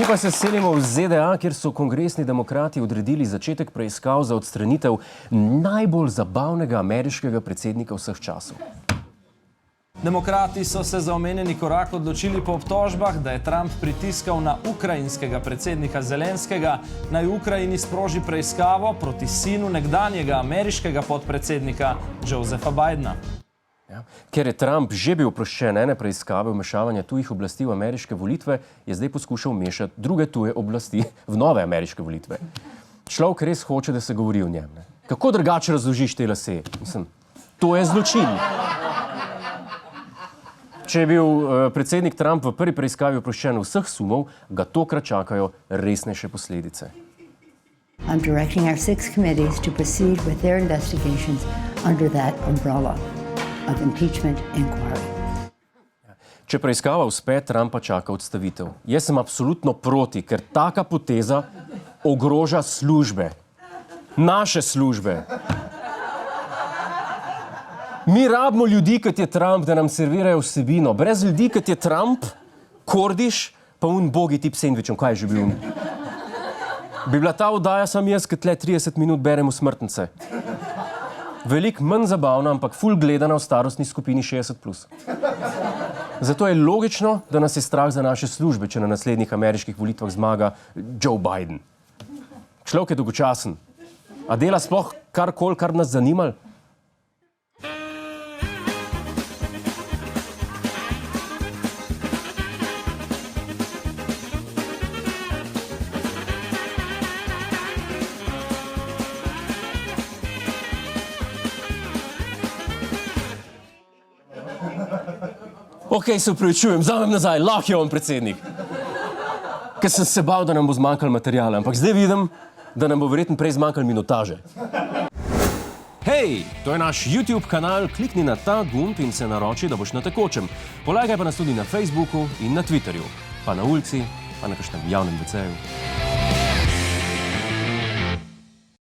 Mi pa se selimo v ZDA, kjer so kongresni demokrati odredili začetek preiskav za odstranitev najbolj zabavnega ameriškega predsednika vseh časov. Demokrati so se za omenjeni korak odločili po obtožbah, da je Trump pritiskal na ukrajinskega predsednika Zelenskega, naj v Ukrajini sproži preiskavo proti sinu nekdanjega ameriškega podpredsednika Josepha Bidena. Ja. Ker je Trump že bil oproščen ene preiskave vmešavanja tujih oblasti v ameriške volitve, je zdaj poskušal vmešati druge tuje oblasti v nove ameriške volitve. Človek res hoče, da se govori o njem. Ne? Kako drugače razložiš te lase? Mislim, to je zločin. Če je bil predsednik Trump v prvi preiskavi oproščen vseh sumov, ga tokrat čakajo resnejše posledice. I'm directing our 6 committees to proceed with their investigations under that umbrella of impeachment inquiry. Če preiskava uspe, Trumpa čaka odstavitev. Jaz sem absolutno proti, ker taka poteza ogroža službe. Naše službe. Mi rabimo ljudi, kot je Trump, da nam servirajo vsebino. Brez ljudi, kot je Trump, Kordiš, pa bogi tip sendvičem. Kaj je že bil? Bi bila ta oddaja sam jaz, kot tle 30 minut berem v smrtnice. Veliko manj zabavna, ampak ful gledana v starostni skupini 60+. Zato je logično, da nas je strah za naše službe, če na naslednjih ameriških volitvah zmaga Joe Biden. Človek je dolgočasen. A dela sploh karkoli, kar nas zanimalo? Ok, se upravičujem, vzamem nazaj, lahko je on predsednik. Ker sem se bal, da nam bo zmanjkalo materijala, ampak zdaj vidim, da nam bo verjetno prej zmanjkalo minutaže. Hej, to je naš YouTube kanal, klikni na ta gumb in se naroči, da boš na tekočem. Polajkaj pa nas tudi na Facebooku in na Twitterju, pa na ulici, pa na kakšnem javnem WC-ju.